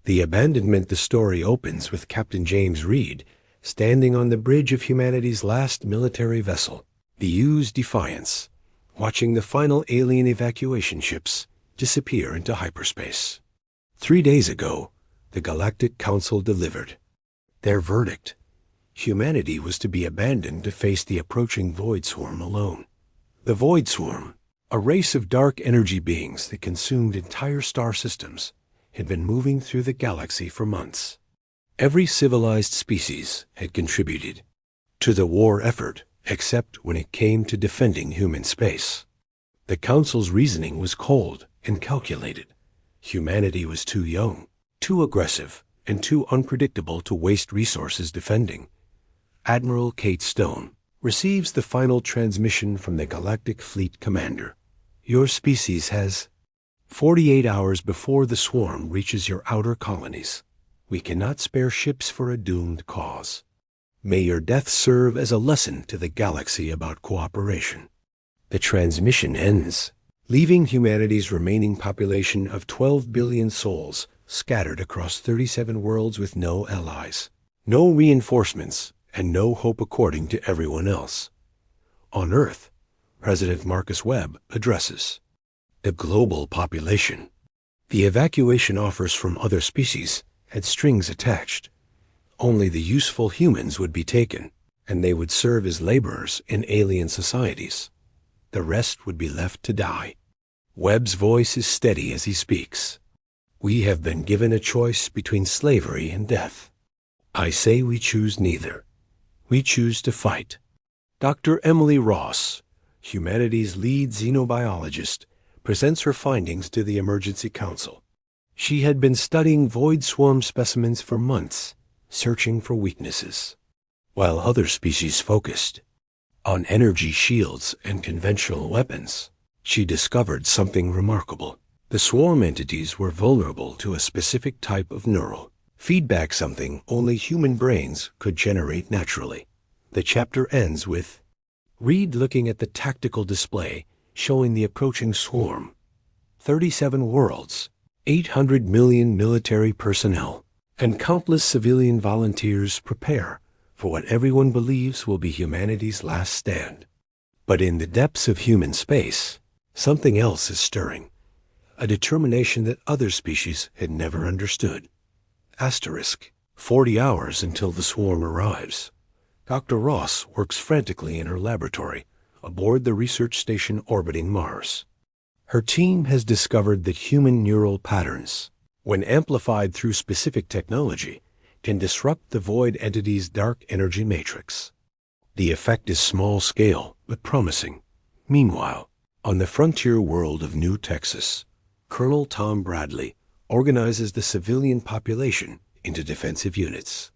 The abandonment. The story opens with Captain James Reed standing on the bridge of humanity's last military vessel, the U's Defiance, watching the final alien evacuation ships disappear into hyperspace. 3 days ago, the Galactic Council delivered their verdict. Humanity was to be abandoned to face the approaching Void Swarm alone. The Void Swarm, a race of dark energy beings that consumed entire star systems, had been moving through the galaxy for months. Every civilized species had contributed to the war effort, except when it came to defending human space. The Council's reasoning was cold and calculated. Humanity was too young, too aggressive, and too unpredictable to waste resources defending. Admiral Kate Stone receives the final transmission from the Galactic Fleet Commander. Your species has 48 hours before the swarm reaches your outer colonies. We cannot spare ships for a doomed cause. May your death serve as a lesson to the galaxy about cooperation. The transmission ends, leaving humanity's remaining population of 12 billion souls scattered across 37 worlds with no allies, no reinforcements, and no hope according to everyone else. On Earth, President Marcus Webb addresses the global population. The evacuation offers from other species had strings attached. Only the useful humans would be taken, and they would serve as laborers in alien societies. The rest would be left to die. Webb's voice is steady as he speaks. We have been given a choice between slavery and death. I say we choose neither. We choose to fight. Dr. Emily Ross, humanity's lead xenobiologist, presents her findings to the Emergency Council. She had been studying Void Swarm specimens for months, searching for weaknesses. While other species focused on energy shields and conventional weapons, she discovered something remarkable. The swarm entities were vulnerable to a specific type of neural feedback, something only human brains could generate naturally. The chapter ends with Reed looking at the tactical display showing the approaching swarm. 37 worlds, 800 million military personnel, and countless civilian volunteers prepare for what everyone believes will be humanity's last stand. But in the depths of human space, something else is stirring, a determination that other species had never understood. Asterisk, 40 hours until the swarm arrives. Dr. Ross works frantically in her laboratory aboard the research station orbiting Mars. Her team has discovered that human neural patterns, when amplified through specific technology, can disrupt the void entity's dark energy matrix. The effect is small-scale but promising. Meanwhile, on the frontier world of New Texas, Colonel Tom Bradley organizes the civilian population into defensive units.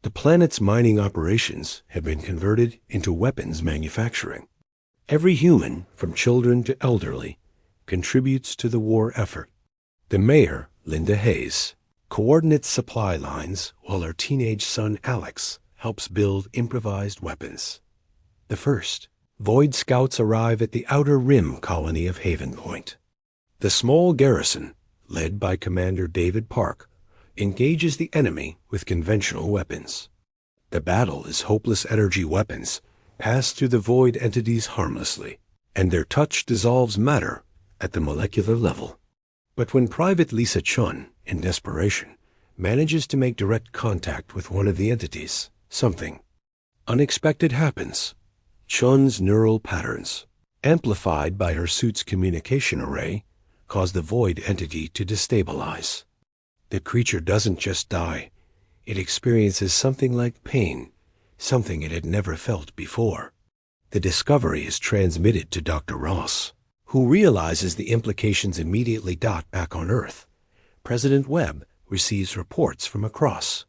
The planet's mining operations have been converted into weapons manufacturing. Every human, from children to elderly, contributes to the war effort. The mayor, Linda Hayes, coordinates supply lines while her teenage son Alex helps build improvised weapons. The first Void Scouts arrive at the Outer Rim colony of Haven Point. The small garrison, led by Commander David Park, engages the enemy with conventional weapons. The battle is hopeless. Energy weapons pass through the void entities harmlessly, and their touch dissolves matter at the molecular level. But when Private Lisa Chun, in desperation, manages to make direct contact with one of the entities, something unexpected happens. Chun's neural patterns, amplified by her suit's communication array, cause the void entity to destabilize. The creature doesn't just die. It experiences something like pain, something it had never felt before. The discovery is transmitted to Dr. Ross, who realizes the implications immediately. Back on Earth, President Webb receives reports from across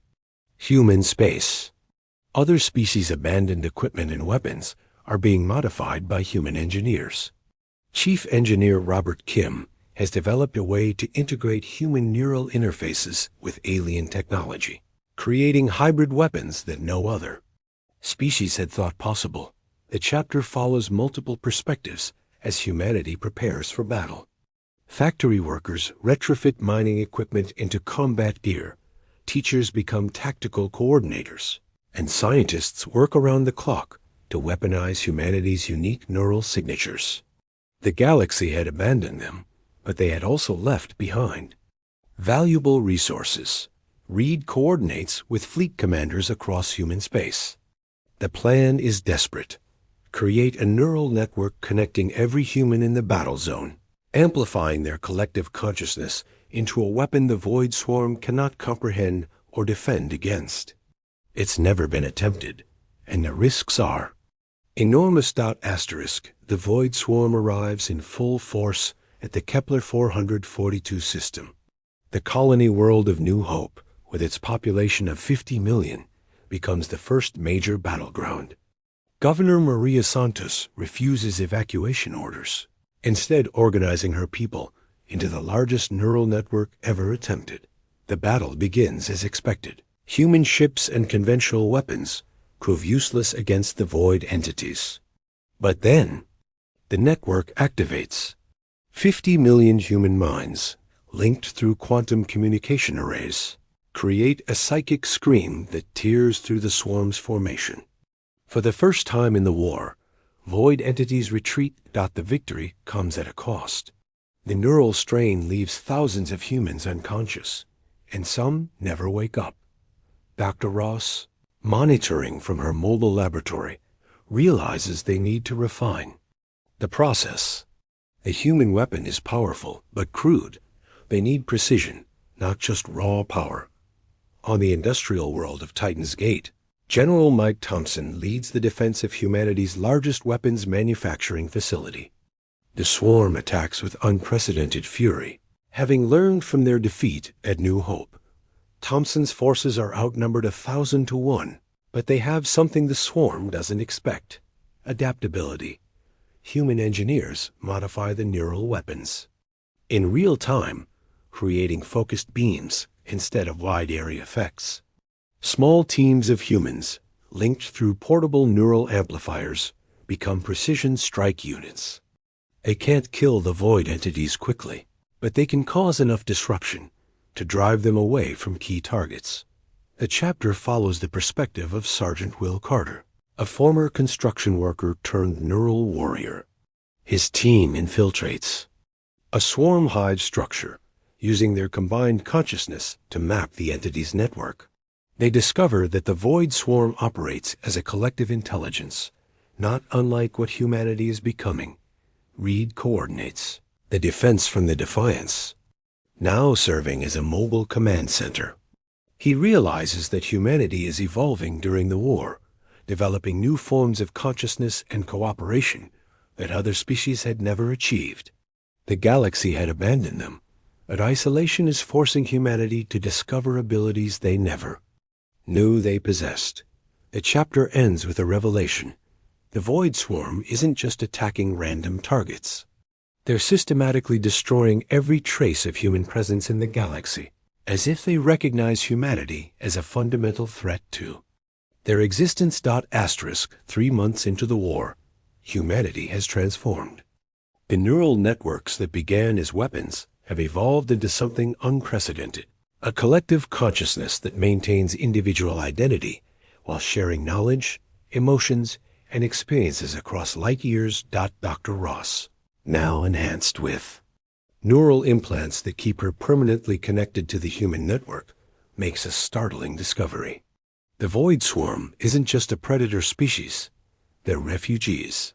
human space. Other species' abandoned equipment and weapons are being modified by human engineers. Chief Engineer Robert Kim has developed a way to integrate human neural interfaces with alien technology, creating hybrid weapons that no other species had thought possible. The chapter follows multiple perspectives as humanity prepares for battle. Factory workers retrofit mining equipment into combat gear. Teachers become tactical coordinators. And scientists work around the clock to weaponize humanity's unique neural signatures. The galaxy had abandoned them, but they had also left behind valuable resources. Reed coordinates with fleet commanders across human space. The plan is desperate. Create a neural network connecting every human in the battle zone, amplifying their collective consciousness into a weapon the Void Swarm cannot comprehend or defend against. It's never been attempted, and the risks are enormous. The Void Swarm arrives in full force at the Kepler 442 system. The colony world of New Hope, with its population of 50 million, becomes the first major battleground. Governor Maria Santos refuses evacuation orders, instead organizing her people into the largest neural network ever attempted. The battle begins as expected. Human ships and conventional weapons prove useless against the void entities. But then, the network activates. 50 million human minds, linked through quantum communication arrays, create a psychic scream that tears through the swarm's formation. For the first time in the war, void entities retreat. The victory comes at a cost. The neural strain leaves thousands of humans unconscious, and some never wake up. Dr. Ross, monitoring from her mobile laboratory, realizes they need to refine the process. A human weapon is powerful, but crude. They need precision, not just raw power. On the industrial world of Titan's Gate, General Mike Thompson leads the defense of humanity's largest weapons manufacturing facility. The swarm attacks with unprecedented fury. Having learned from their defeat at New Hope, Thompson's forces are outnumbered 1,000 to 1, but they have something the swarm doesn't expect: adaptability. Human engineers modify the neural weapons in real time, creating focused beams instead of wide-area effects. Small teams of humans, linked through portable neural amplifiers, become precision strike units. They can't kill the void entities quickly, but they can cause enough disruption to drive them away from key targets. The chapter follows the perspective of Sergeant Will Carter, a former construction worker turned neural warrior. His team infiltrates a swarm hive structure, using their combined consciousness to map the entity's network. They discover that the Void Swarm operates as a collective intelligence, not unlike what humanity is becoming. Reed coordinates the defense from the Defiance, now serving as a mobile command center. He realizes that humanity is evolving during the war, developing new forms of consciousness and cooperation that other species had never achieved. The galaxy had abandoned them, but isolation is forcing humanity to discover abilities they never knew they possessed. The chapter ends with a revelation. The Void Swarm isn't just attacking random targets. They're systematically destroying every trace of human presence in the galaxy, as if they recognize humanity as a fundamental threat too. Their existence. 3 months into the war, humanity has transformed. The neural networks that began as weapons have evolved into something unprecedented, a collective consciousness that maintains individual identity while sharing knowledge, emotions, and experiences across light years. Dr. Ross, now enhanced with neural implants that keep her permanently connected to the human network, makes a startling discovery. The Void Swarm isn't just a predator species, they're refugees.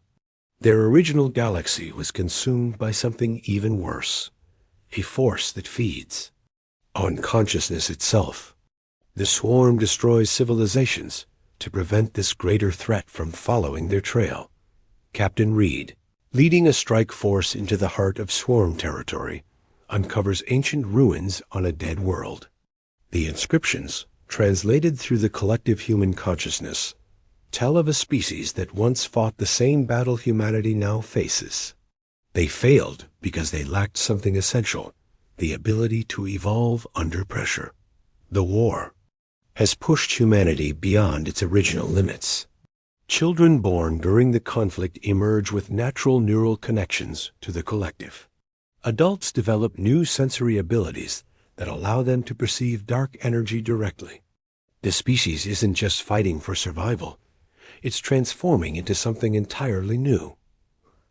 Their original galaxy was consumed by something even worse, a force that feeds on consciousness itself. The swarm destroys civilizations to prevent this greater threat from following their trail. Captain Reed, leading a strike force into the heart of swarm territory, uncovers ancient ruins on a dead world. The inscriptions, translated through the collective human consciousness, tell of a species that once fought the same battle humanity now faces. They failed because they lacked something essential: the ability to evolve under pressure. The war has pushed humanity beyond its original limits. Children born during the conflict emerge with natural neural connections to the collective. Adults develop new sensory abilities that allow them to perceive dark energy directly. The species isn't just fighting for survival, it's transforming into something entirely new.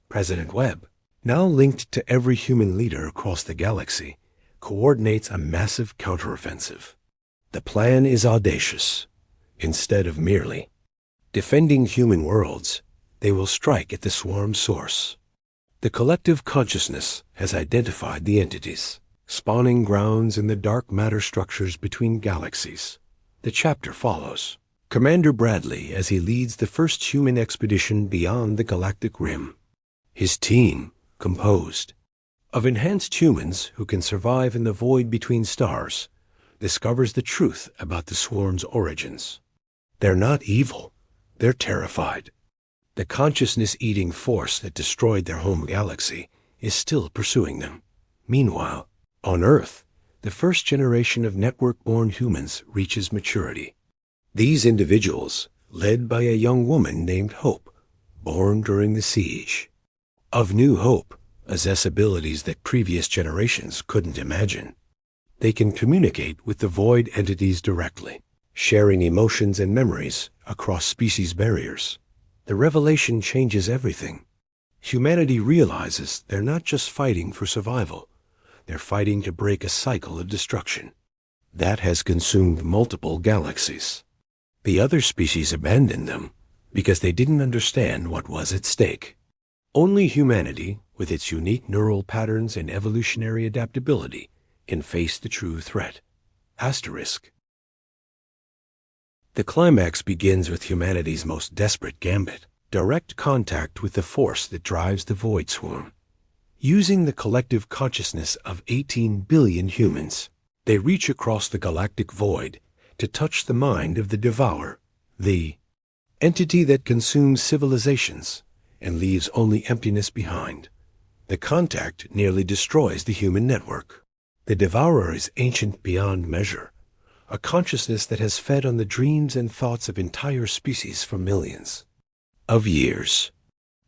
President Webb, now linked to every human leader across the galaxy, coordinates a massive counteroffensive. The plan is audacious. Instead of merely defending human worlds, they will strike at the swarm's source. The collective consciousness has identified the entities, spawning grounds in the dark matter structures between galaxies. The chapter follows Commander Bradley as he leads the first human expedition beyond the galactic rim. His team, composed of enhanced humans who can survive in the void between stars, discovers the truth about the swarm's origins. They're not evil, they're terrified. The consciousness-eating force that destroyed their home galaxy is still pursuing them. Meanwhile, on Earth, the first generation of network-born humans reaches maturity. These individuals, led by a young woman named Hope, born during the siege. Of New Hope, possess abilities that previous generations couldn't imagine. They can communicate with the void entities directly, sharing emotions and memories across species barriers. The revelation changes everything. Humanity realizes they're not just fighting for survival, they're fighting to break a cycle of destruction that has consumed multiple galaxies. The other species abandoned them because they didn't understand what was at stake. Only humanity, with its unique neural patterns and evolutionary adaptability, can face the true threat. Asterisk. The climax begins with humanity's most desperate gambit, direct contact with the force that drives the void swarm. Using the collective consciousness of 18 billion humans, they reach across the galactic void to touch the mind of the Devourer, the entity that consumes civilizations and leaves only emptiness behind. The contact nearly destroys the human network. The Devourer is ancient beyond measure, a consciousness that has fed on the dreams and thoughts of entire species for millions of years.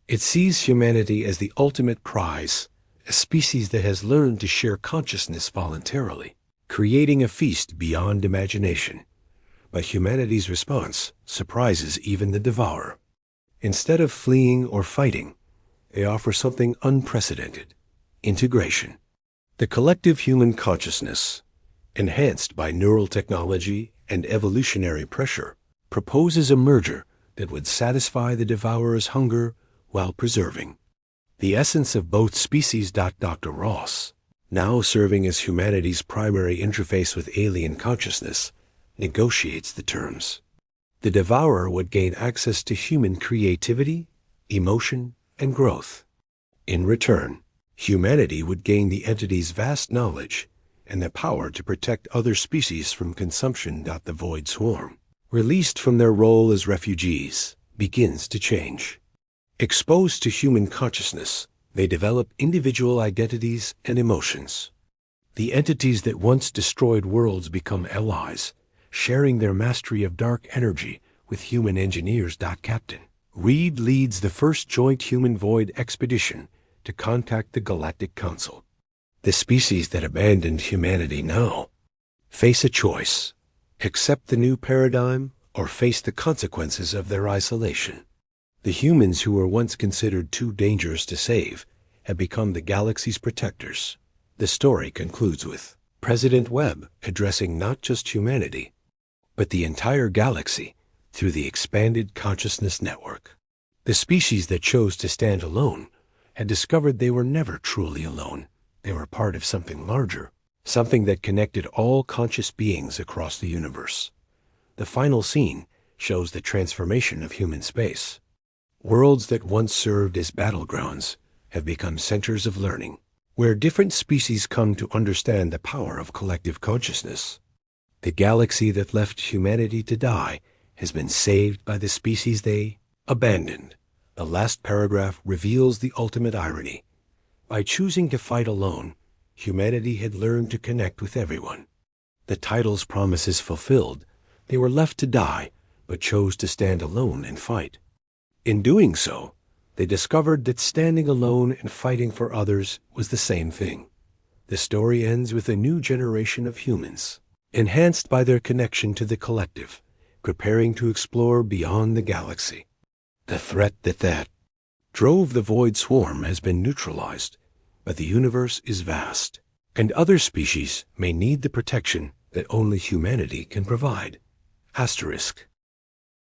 It sees humanity as the ultimate prize, a species that has learned to share consciousness voluntarily, creating a feast beyond imagination. But humanity's response surprises even the Devourer. Instead of fleeing or fighting, they offer something unprecedented: integration. The collective human consciousness, enhanced by neural technology and evolutionary pressure, proposes a merger that would satisfy the Devourer's hunger while preserving the essence of both species. Dr. Ross, now serving as humanity's primary interface with alien consciousness, negotiates the terms. The Devourer would gain access to human creativity, emotion, and growth. In return, humanity would gain the entity's vast knowledge and the power to protect other species from consumption. The void swarm, released from their role as refugees, begins to change. Exposed to human consciousness, they develop individual identities and emotions. The entities that once destroyed worlds become allies, sharing their mastery of dark energy with human engineers. Captain Reed leads the first joint human-void expedition to contact the Galactic Council. The species that abandoned humanity now face a choice: accept the new paradigm or face the consequences of their isolation. The humans who were once considered too dangerous to save have become the galaxy's protectors. The story concludes with President Webb addressing not just humanity, but the entire galaxy through the expanded consciousness network. The species that chose to stand alone had discovered they were never truly alone. They were part of something larger, something that connected all conscious beings across the universe. The final scene shows the transformation of human space. Worlds that once served as battlegrounds have become centers of learning, where different species come to understand the power of collective consciousness. The galaxy that left humanity to die has been saved by the species they abandoned. The last paragraph reveals the ultimate irony. By choosing to fight alone, humanity had learned to connect with everyone. The title's promises fulfilled, they were left to die, but chose to stand alone and fight. In doing so, They discovered that standing alone and fighting for others was the same thing. The story ends with a new generation of humans, enhanced by their connection to the collective, preparing to explore beyond the galaxy. The threat that drove the Void Swarm has been neutralized, but the universe is vast, and other species may need the protection that only humanity can provide. Asterisk.